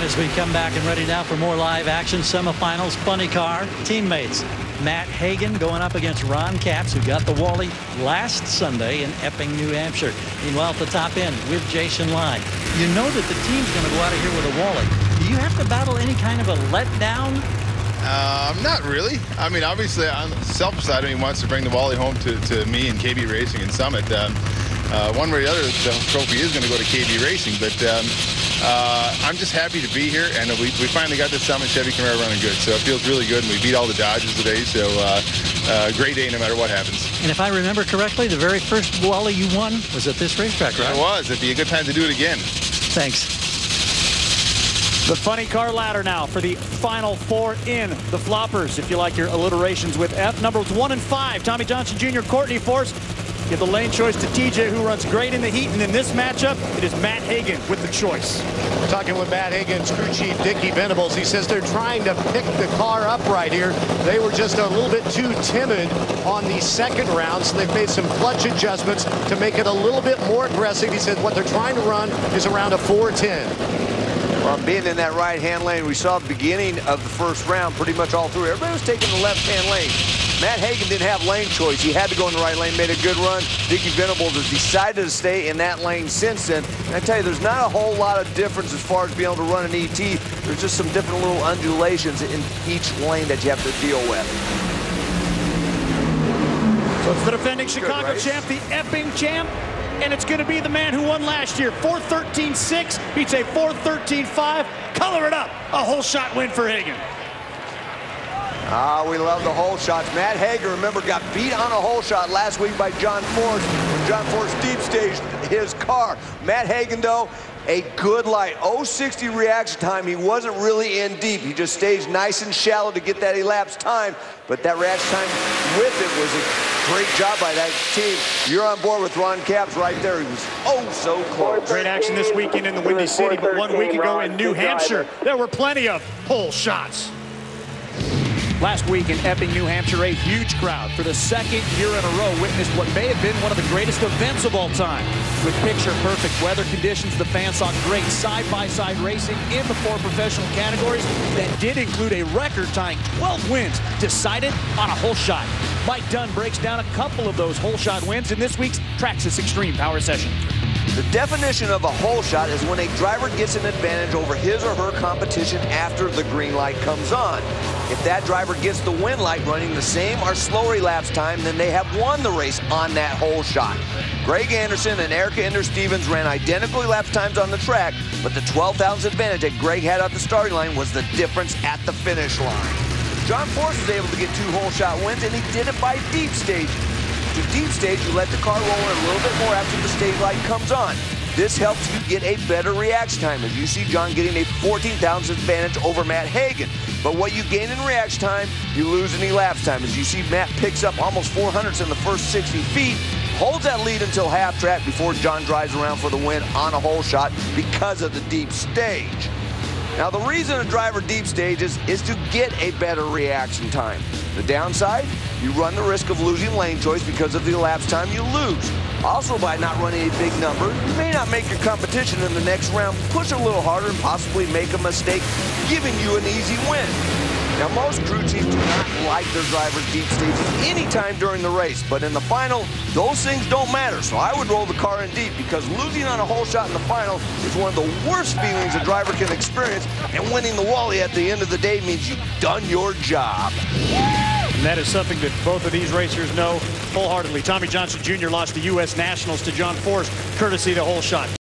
And as we come back and ready now for more live action, semifinals, funny car, teammates. Matt Hagan going up against Ron Capps, who got the Wally last Sunday in Epping, New Hampshire. Meanwhile, at the top end with Jason Line. You know that the team's going to go out of here with a Wally. Do you have to battle any kind of a letdown? Not really. I mean, obviously, on the selfish side, he wants to bring the Wally home to me and KB Racing and Summit. One way or the other, the trophy is going to go to KB Racing, but I'm just happy to be here, and we finally got this Summit Chevy Camaro running good, so it feels really good, and we beat all the Dodges today, so great day no matter what happens. And if I remember correctly, the very first Wally you won was at this racetrack, right? It was. It'd be a good time to do it again. Thanks. The funny car ladder now for the final four in the floppers. If you like your alliterations with F, numbers 1 and 5, Tommy Johnson Jr., Courtney Force. Give the lane choice to TJ, who runs great in the heat. And in this matchup, it is Matt Hagan with the choice. We're talking with Matt Hagan's crew chief, Dickie Venables. He says they're trying to pick the car up right here. They were just a little bit too timid on the second round, so they've made some clutch adjustments to make it a little bit more aggressive. He says what they're trying to run is around a 410. Well, being in that right-hand lane, we saw the beginning of the first round pretty much all through. Everybody was taking the left-hand lane. Matt Hagan didn't have lane choice. He had to go in the right lane, made a good run. Dickie Venables has decided to stay in that lane since then. And I tell you, there's not a whole lot of difference as far as being able to run an ET. There's just some different little undulations in each lane that you have to deal with. So it's the defending Chicago champ, the Epping champ. And it's going to be the man who won last year. 4:13.6 beats a 4:13.5. Color it up. A whole shot win for Hagan. We love the hole shots. Matt Hagan, remember, got beat on a hole shot last week by John Force when John Force deep staged his car. Matt Hagan, though, a good light. 0.60 reaction time. He wasn't really in deep. He just staged nice and shallow to get that elapsed time. But that reaction time with it was a great job by that team. You're on board with Ron Capps right there. He was so close. Great action this weekend in the Windy City, but 1 week ago in New Hampshire, there were plenty of hole shots. Last week in Epping, New Hampshire, a huge crowd for the second year in a row witnessed what may have been one of the greatest events of all time. With picture-perfect weather conditions, the fans saw great side-by-side racing in the 4 professional categories that did include a record-tying 12 wins decided on a hole shot. Mike Dunn breaks down a couple of those hole shot wins in this week's Traxxas Extreme Power Session. The definition of a hole shot is when a driver gets an advantage over his or her competition after the green light comes on. If that driver gets the win light running the same or slower elapsed time, then they have won the race on that hole shot. Greg Anderson and Erica Ender-Stevens ran identical elapsed times on the track, but the 12,000 advantage that Greg had at the starting line was the difference at the finish line. John Force was able to get 2 hole shot wins, and he did it by deep staging. To deep stage, you let the car roll in a little bit more after the stage light comes on. This helps you get a better reaction time, as you see John getting a 14,000 advantage over Matt Hagan. But what you gain in reaction time, you lose in elapsed time, as you see Matt picks up almost 400s in the first 60 feet, holds that lead until half track before John drives around for the win on a hole shot because of the deep stage. Now, the reason a driver deep stages is to get a better reaction time. The downside, you run the risk of losing lane choice because of the elapsed time you lose. Also, by not running a big number, you may not make your competition in the next round push a little harder and possibly make a mistake, giving you an easy win. Now, most crew chiefs do not like their drivers deep staging anytime during the race, but in the final, those things don't matter. So I would roll the car in deep, because losing on a hole shot in the final is one of the worst feelings a driver can experience, and winning the Wally at the end of the day means you've done your job. And that is something that both of these racers know wholeheartedly. Tommy Johnson Jr. lost the U.S. Nationals to John Force, courtesy of the hole shot.